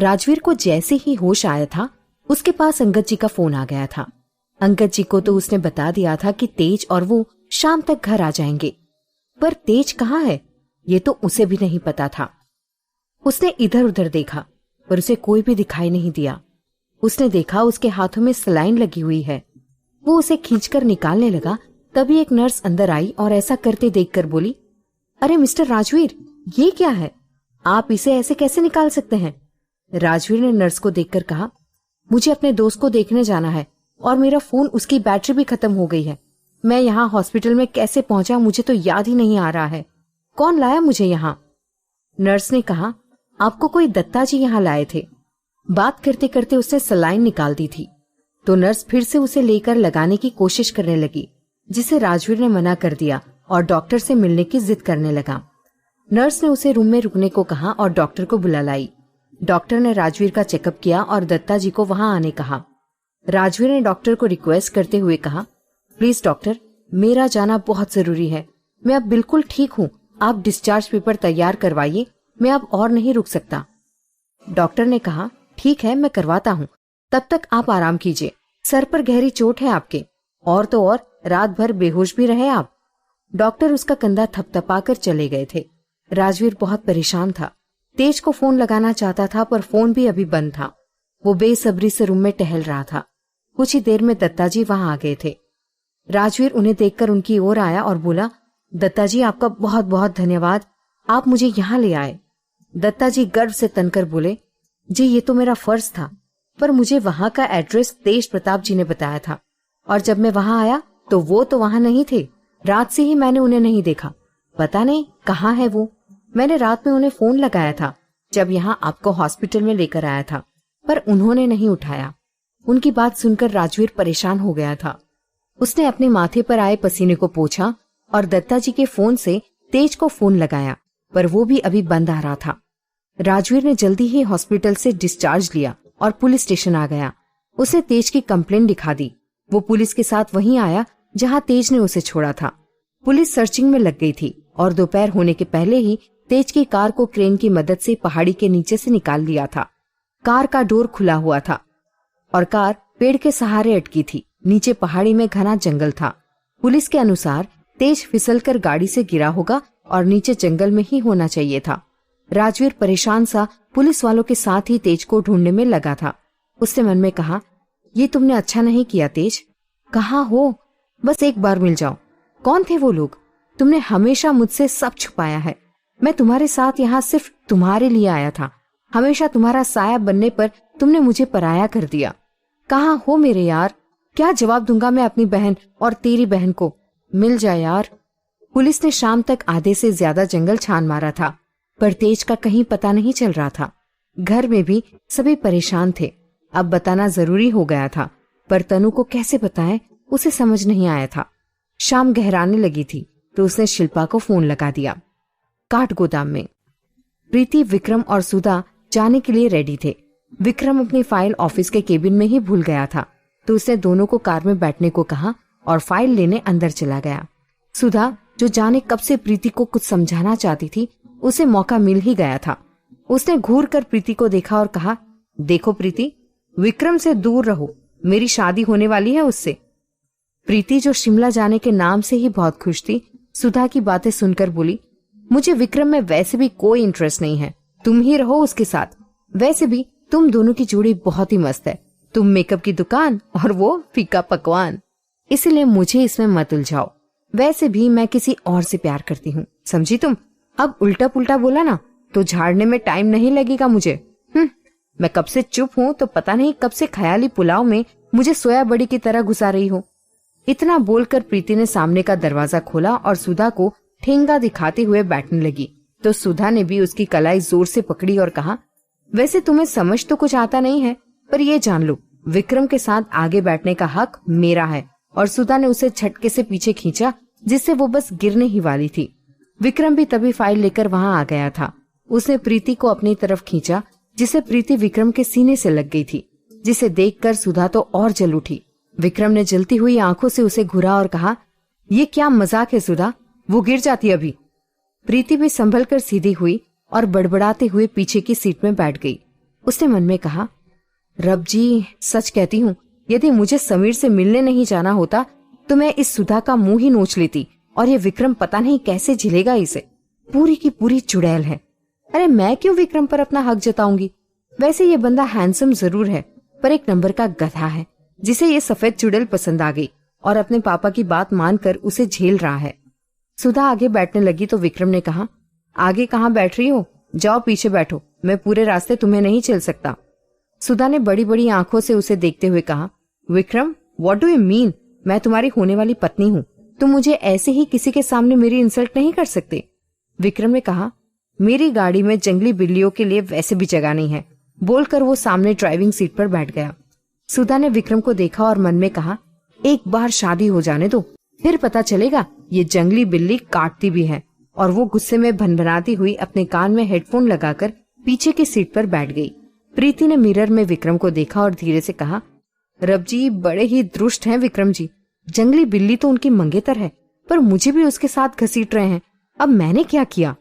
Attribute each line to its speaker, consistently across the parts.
Speaker 1: राजवीर को जैसे ही होश आया था उसके पास अंगद जी का फोन आ गया था। अंगद जी को तो उसने बता दिया था कि तेज और वो शाम तक घर आ जाएंगे, पर तेज कहाँ है ये तो उसे भी नहीं पता था। उसने इधर उधर देखा पर उसे कोई भी दिखाई नहीं दिया। उसने देखा उसके हाथों में सलाइन लगी हुई है। वो उसे खींचकर निकालने लगा, तभी एक नर्स अंदर आई और ऐसा करते देखकर बोली, अरे मिस्टर राजवीर, ये क्या है? आप इसे ऐसे कैसे निकाल सकते हैं? राजवीर ने नर्स को देखकर कहा, मुझे अपने दोस्त को देखने जाना है और मेरा फोन, उसकी बैटरी भी खत्म हो गई है। मैं यहाँ हॉस्पिटल में कैसे पहुंचा मुझे तो याद ही नहीं आ रहा है। कौन लाया मुझे यहाँ? नर्स ने कहा, आपको कोई दत्ता जी यहाँ लाए थे। बात करते करते उसने सलाइन निकाल दी थी तो नर्स फिर से उसे लेकर लगाने की कोशिश करने लगी, जिसे राजवीर ने मना कर दिया और डॉक्टर से मिलने की जिद करने लगा। नर्स ने उसे रूम में रुकने को कहा और डॉक्टर को बुला लाई। डॉक्टर ने राजवीर का चेकअप किया और दत्ता जी को वहां आने कहा। राजवीर ने डॉक्टर को रिक्वेस्ट करते हुए कहा, प्लीज डॉक्टर, मेरा जाना बहुत जरूरी है। मैं अब बिल्कुल ठीक हूँ, आप डिस्चार्ज पेपर तैयार करवाइए, मैं अब और नहीं रुक सकता। डॉक्टर ने कहा, ठीक है, मैं करवाता हूँ, तब तक आप आराम कीजिए। सर पर गहरी चोट है आपके, और तो और रात भर बेहोश भी रहे आप। डॉक्टर उसका कंधा थपथपाकर चले गए थे। राजवीर बहुत परेशान था। तेज को फोन लगाना चाहता था पर फोन भी अभी बंद था। वो बेसब्री से रूम में टहल रहा था। कुछ ही देर में दत्ता जी वहां आ गए थे। राजवीर उन्हें देखकर उनकी ओर आया और बोला, दत्ता जी, आपका बहुत बहुत धन्यवाद, आप मुझे यहाँ ले आए। दत्ता जी गर्व से तनकर बोले, जी ये तो मेरा फर्ज था, पर मुझे वहां का एड्रेस तेज प्रताप जी ने बताया था और जब मैं वहां आया तो वो तो वहां नहीं थे। रात से ही मैंने उन्हें नहीं देखा, पता नहीं कहाँ है वो। मैंने रात में उन्हें फोन लगाया था जब यहाँ आपको हॉस्पिटल में लेकर आया था, पर उन्होंने नहीं उठाया। उनकी बात सुनकर राजवीर परेशान हो गया था। उसने अपने माथे पर आए पसीने को पोंछा और दत्ता जी के फोन से तेज को फोन लगाया, पर वो भी अभी बंद आ रहा था। राजवीर ने जल्दी ही हॉस्पिटल से डिस्चार्ज लिया और पुलिस स्टेशन आ गया। उसने तेज की कंप्लेंट दिखा दी। वो पुलिस के साथ वहीं आया जहां तेज ने उसे छोड़ा था। पुलिस सर्चिंग में लग गई थी और दोपहर होने के पहले ही तेज की कार को क्रेन की मदद से पहाड़ी के नीचे से निकाल लिया था। कार का डोर खुला हुआ था और कार पेड़ के सहारे अटकी थी। नीचे पहाड़ी में घना जंगल था। पुलिस के अनुसार तेज फिसलकर गाड़ी से गिरा होगा और नीचे जंगल में ही होना चाहिए था। राजवीर परेशान सा पुलिस वालों के साथ ही तेज को ढूंढने में लगा था। उसने मन में कहा, ये तुमने अच्छा नहीं किया तेज। कहाँ हो? बस एक बार मिल जाओ। कौन थे वो लोग? तुमने हमेशा मुझसे सब छुपाया है। मैं तुम्हारे साथ यहाँ सिर्फ तुम्हारे लिए आया था। हमेशा तुम्हारा साया बनने पर तुमने मुझे पराया कर दिया। कहाँ हो मेरे यार? क्या जवाब दूंगा मैं अपनी बहन और तेरी बहन को? मिल जा यार। पुलिस ने शाम तक आधे से ज्यादा जंगल छान मारा था, पर तेज का कहीं पता नहीं चल रहा था। घर में भी सभी परेशान थे। अब बताना जरूरी हो गया था, पर तनु को कैसे बताएं उसे समझ नहीं आया था। शाम गहराने लगी थी तो उसने शिल्पा को फोन लगा दिया। काठ गोदाम में प्रीति, विक्रम और सुधा जाने के लिए रेडी थे। विक्रम अपनी फाइल ऑफिस के केबिन में ही भूल गया था तो उसने दोनों को कार में बैठने को कहा और फाइल लेने अंदर चला गया। सुधा, जो जाने कब से प्रीति को कुछ समझाना चाहती थी, उसे मौका मिल ही गया था। उसने घूर कर प्रीति को देखा और कहा, देखो प्रीति, विक्रम से दूर रहो, मेरी शादी होने वाली है उससे। प्रीति, जो शिमला जाने के नाम से ही बहुत खुश थी, सुधा की बातें सुनकर बोली, मुझे विक्रम में वैसे भी कोई इंटरेस्ट नहीं है, तुम ही रहो उसके साथ। वैसे भी तुम दोनों की जोड़ी बहुत ही मस्त है। तुम मेकअप की दुकान और वो फीका पकवान, इसीलिए मुझे इसमें मत उलझाओ। वैसे भी मैं किसी और से प्यार करती हूँ, समझी तुम? अब उल्टा पुल्टा बोला ना तो झाड़ने में टाइम नहीं लगेगा मुझे। मैं कब से चुप हूँ तो पता नहीं कब से ख्याली पुलाव में मुझे सोया बड़ी की तरह घुसा रही हो। इतना बोलकर प्रीति ने सामने का दरवाजा खोला और सुधा को ठेंगा दिखाते हुए बैठने लगी तो सुधा ने भी उसकी कलाई जोर से पकड़ी और कहा, वैसे तुम्हें समझ तो कुछ आता नहीं है, पर ये जान लो, विक्रम के साथ आगे बैठने का हक मेरा है। और सुधा ने उसे झटके से पीछे खींचा जिससे वो बस गिरने ही वाली थी। विक्रम भी तभी फाइल लेकर वहां आ गया था। उसने प्रीति को अपनी तरफ खींचा जिसे प्रीति विक्रम के सीने से लग गई थी, जिसे देखकर सुधा तो और जल उठी। विक्रम ने जलती हुई आंखों से उसे घूरा और कहा, ये क्या मजाक है सुधा, वो गिर जाती अभी। प्रीति भी संभल कर सीधी हुई और बड़बड़ाते हुए पीछे की सीट में बैठ गई। उसने मन में कहा, रब जी, सच कहती हूँ, यदि मुझे समीर से मिलने नहीं जाना होता तो मैं इस सुधा का मुंह ही नोच लेती, और ये विक्रम पता नहीं कैसे झेलेगा इसे। पूरी की पूरी चुड़ैल है। अरे मैं क्यों विक्रम पर अपना हक जताऊंगी? वैसे ये बंदा हैंडसम जरूर है, पर एक नंबर का गधा है जिसे ये सफेद चुड़ैल पसंद आ गई और अपने पापा की बात मानकर उसे झेल रहा है। सुधा आगे बैठने लगी तो विक्रम ने कहा, आगे कहाँ बैठ रही हो? जाओ पीछे बैठो, मैं पूरे रास्ते तुम्हें नहीं झेल सकता। सुधा ने बड़ी बड़ी आंखों से उसे देखते हुए कहा, Vikram, what do you mean? मैं तुम्हारी होने वाली पत्नी हूँ, तुम मुझे ऐसे ही किसी के सामने मेरी इंसल्ट नहीं कर सकते। विक्रम ने कहा, मेरी गाड़ी में जंगली बिल्लियों के लिए वैसे भी जगह नहीं है, बोलकर वो सामने ड्राइविंग सीट पर बैठ गया। सुधा ने विक्रम को देखा और मन में कहा, एक बार शादी हो जाने दो, फिर पता चलेगा ये जंगली बिल्ली काटती भी है। और वो गुस्से में भनभनाती हुई अपने कान में हेडफोन लगाकर पीछे की सीट पर बैठ गई। प्रीति ने मिरर में विक्रम को देखा और धीरे से कहा, रब जी, बड़े ही दुष्ट हैं विक्रम जी। जंगली बिल्ली तो उनकी मंगेतर है, पर मुझे भी उसके साथ घसीट रहे हैं। अब मैंने क्या किया?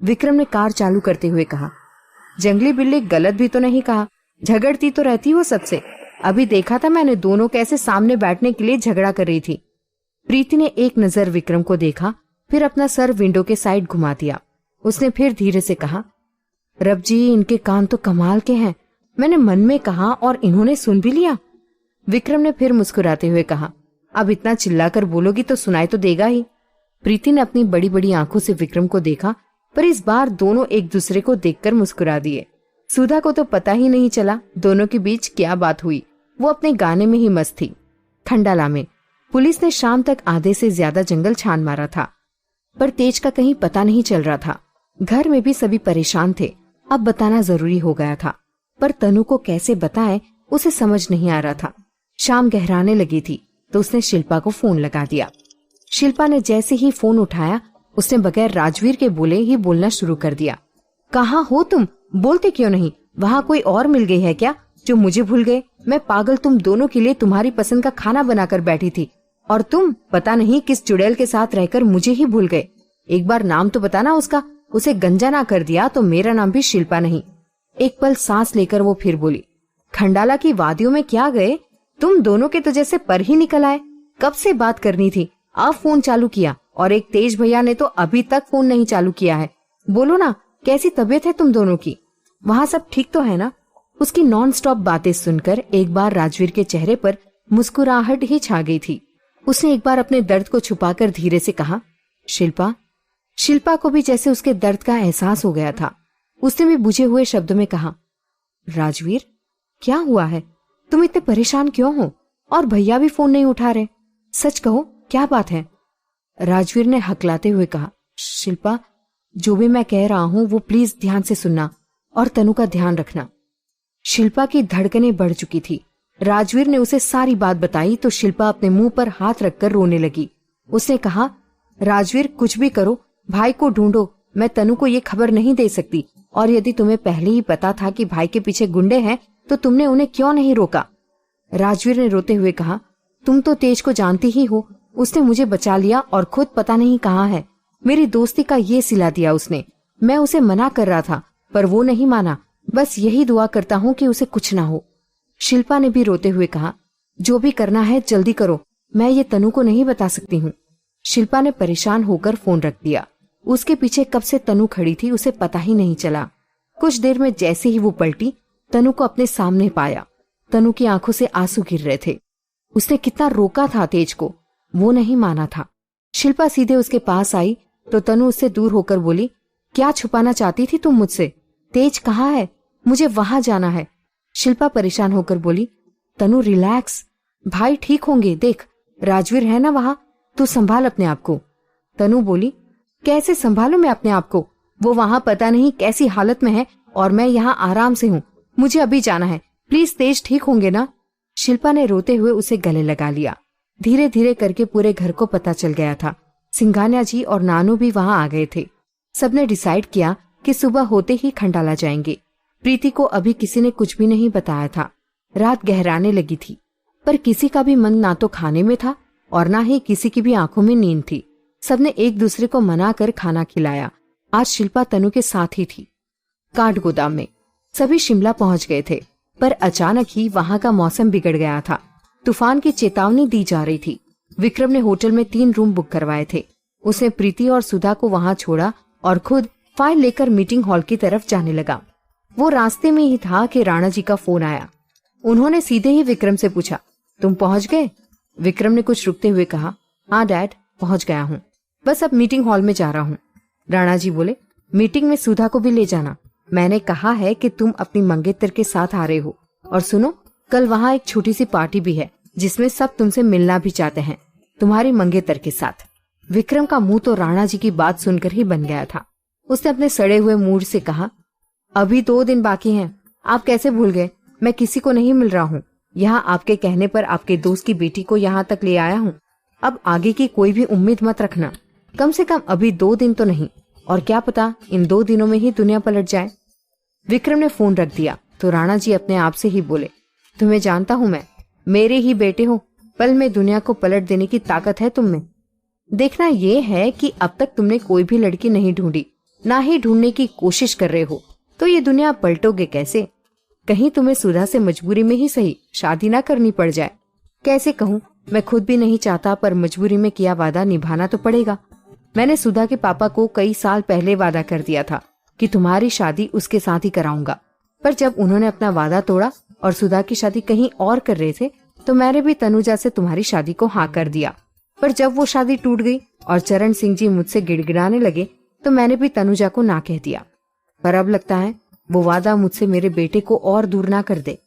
Speaker 1: विक्रम ने कार चालू करते हुए कहा, जंगली बिल्ली गलत भी तो नहीं कहा, झगड़ती तो रहती हो सबसे। अभी देखा था मैंने, दोनों कैसे सामने बैठने के लिए झगड़ा कर रही थी। प्रीति ने एक नजर विक्रम को देखा, फिर अपना सर विंडो के साइड घुमा दिया। उसने फिर धीरे से कहा, रब जी, इनके कान तो कमाल के हैं। मैंने मन में कहा और इन्होंने सुन भी लिया। विक्रम ने फिर मुस्कुराते हुए कहा, अब इतना चिल्लाकर बोलोगी तो सुनाई तो देगा ही। प्रीति ने अपनी बड़ी बड़ी आंखों से विक्रम को देखा, पर इस बार दोनों एक दूसरे को देखकर मुस्कुरा दिए। सुधा को तो पता ही नहीं चला दोनों के बीच क्या बात हुई। वो अपने गाने में ही मस्त थी। खंडाला में पुलिस ने शाम तक आधे से ज्यादा जंगल छान मारा था, पर तेज का कहीं पता नहीं चल रहा था। घर में भी सभी परेशान थे। अब बताना जरूरी हो गया था, पर तनु को कैसे बताएं उसे समझ नहीं आ रहा था। शाम गहराने लगी थी तो उसने शिल्पा को फोन लगा दिया। शिल्पा ने जैसे ही फोन उठाया, उसने बगैर राजवीर के बोले ही बोलना शुरू कर दिया। कहाँ हो तुम? बोलते क्यों नहीं? वहाँ कोई और मिल गई है क्या जो मुझे भूल गए? मैं पागल तुम दोनों के लिए तुम्हारी पसंद का खाना बनाकर बैठी थी, और तुम पता नहीं किस चुड़ैल के साथ रहकर मुझे ही भूल गए। एक बार नाम तो बताना उसका। उसे गंजा ना कर दिया तो मेरा नाम भी शिल्पा नहीं। एक पल सांस लेकर वो फिर बोली, खंडाला की वादियों में क्या गए? तुम दोनों के तो जैसे पर ही निकल आए। कब से बात करनी थी, अब फोन चालू किया, और एक तेज भैया ने तो अभी तक फोन नहीं चालू किया है। बोलो ना, कैसी तबीयत है तुम दोनों की? वहाँ सब ठीक तो है ना? उसकी नॉन स्टॉप बातें सुनकर एक बार राजवीर के चेहरे पर मुस्कुराहट ही छा गई थी। उसने एक बार अपने दर्द को छुपाकर धीरे से कहा, शिल्पा। शिल्पा को भी जैसे उसके दर्द का एहसास हो गया था। उसने भी बुझे हुए शब्दों में कहा, राजवीर, क्या हुआ है? तुम इतने परेशान क्यों हो? और भैया भी फोन नहीं उठा रहे। सच कहो, क्या बात है? राजवीर ने हकलाते हुए कहा, शिल्पा, जो भी मैं कह रहा हूं वो प्लीज ध्यान से सुनना और तनु का ध्यान रखना। शिल्पा की धड़कनें बढ़ चुकी थी। राजवीर ने उसे सारी बात बताई तो शिल्पा अपने मुंह पर हाथ रखकर रोने लगी। उसने कहा, राजवीर, कुछ भी करो, भाई को ढूंढो। मैं तनु को ये खबर नहीं दे सकती, और यदि तुम्हें पहले ही पता था कि भाई के पीछे गुंडे हैं तो तुमने उन्हें क्यों नहीं रोका? राजवीर ने रोते हुए कहा, तुम तो तेज को जानती ही हो। उसने मुझे बचा लिया और खुद पता नहीं कहाँ है। मेरी दोस्ती का ये सिला दिया उसने। मैं उसे मना कर रहा था पर वो नहीं माना। बस यही दुआ करता हूँ कि उसे कुछ ना हो। शिल्पा ने भी रोते हुए कहा, जो भी करना है जल्दी करो, मैं ये तनु को नहीं बता सकती हूँ। शिल्पा ने परेशान होकर फोन रख दिया। उसके पीछे कब से तनु खड़ी थी उसे पता ही नहीं चला। कुछ देर में जैसे ही वो पलटी, तनु को अपने सामने पाया। तनु की आंखों से आंसू गिर रहे थे। उसने कितना रोका था तेज को, वो नहीं माना था। शिल्पा सीधे उसके पास आई तो तनु उससे दूर होकर बोली, क्या छुपाना चाहती थी तुम मुझसे? तेज कहाँ है? मुझे वहां जाना है। शिल्पा परेशान होकर बोली, तनु रिलैक्स, भाई ठीक होंगे। देख, राजवीर है ना वहां, तू संभाल अपने आप को। तनु बोली, कैसे संभालूं मैं अपने आप को? वो वहां पता नहीं कैसी हालत में है और मैं यहाँ आराम से हूँ। मुझे अभी जाना है, प्लीज तेज ठीक होंगे ना? शिल्पा ने रोते हुए उसे गले लगा लिया। धीरे धीरे करके पूरे घर को पता चल गया था। सिंघानिया जी और नानू भी वहां आ गए थे। सबने डिसाइड किया कि सुबह होते ही खंडाला जाएंगे। प्रीति को अभी किसी ने कुछ भी नहीं बताया था। रात गहराने लगी थी, पर किसी का भी मन ना तो खाने में था और ना ही किसी की भी आंखों में नींद थी। सबने एक दूसरे को मना कर खाना खिलाया। आज शिल्पा तनु के साथ ही थी। काठ गोदाम में सभी शिमला पहुंच गए थे, पर अचानक ही वहां का मौसम बिगड़ गया था। तूफान की चेतावनी दी जा रही थी। विक्रम ने होटल में 3 रूम बुक करवाए थे। उसने प्रीति और सुधा को वहां छोड़ा और खुद फाइल लेकर मीटिंग हॉल की तरफ जाने लगा। वो रास्ते में ही था कि राणा जी का फोन आया। उन्होंने सीधे ही विक्रम से पूछा, तुम पहुंच गए? विक्रम ने कुछ रुकते हुए कहा, हाँ डैड, पहुंच गया हूँ, बस अब मीटिंग हॉल में जा रहा हूँ। राणा जी बोले, मीटिंग में सुधा को भी ले जाना। मैंने कहा है कि तुम अपनी मंगेतर के साथ आ रहे हो। और सुनो, कल वहाँ एक छोटी सी पार्टी भी है जिसमें सब तुमसे मिलना भी चाहते हैं, तुम्हारी मंगेतर के साथ। विक्रम का मुंह तो राणा जी की बात सुनकर ही बन गया था। उसने अपने सड़े हुए मूड से कहा, अभी 2 दिन बाकी हैं, आप कैसे भूल गए? मैं किसी को नहीं मिल रहा हूँ। यहाँ आपके कहने पर आपके दोस्त की बेटी को यहाँ तक ले आया हूँ। अब आगे की कोई भी उम्मीद मत रखना, कम से कम अभी 2 दिन तो नहीं, और क्या पता इन 2 दिनों में ही दुनिया पलट जाए। विक्रम ने फोन रख दिया तो राणा जी अपने आप से ही बोले, तुम्हें जानता हूँ मैं, मेरे ही बेटे हो, पल में दुनिया को पलट देने की ताकत है तुम में। देखना ये है कि अब तक तुमने कोई भी लड़की नहीं ढूंढी, ना ही ढूंढने की कोशिश कर रहे हो, तो ये दुनिया पलटोगे कैसे? कहीं तुम्हें सुधा से मजबूरी में ही सही शादी ना करनी पड़ जाए। कैसे कहूँ, मैं खुद भी नहीं चाहता, पर मजबूरी में किया वादा निभाना तो पड़ेगा। मैंने सुधा के पापा को कई साल पहले वादा कर दिया था कि तुम्हारी शादी उसके साथ ही कराऊंगा, पर जब उन्होंने अपना वादा तोड़ा और सुधा की शादी कहीं और कर रहे थे, तो मैंने भी तनुजा से तुम्हारी शादी को हाँ कर दिया। पर जब वो शादी टूट गई और चरण सिंह जी मुझसे गिड़गिड़ाने लगे, तो मैंने भी तनुजा को ना कह दिया। पर अब लगता है वो वादा मुझसे मेरे बेटे को और दूर ना कर दे।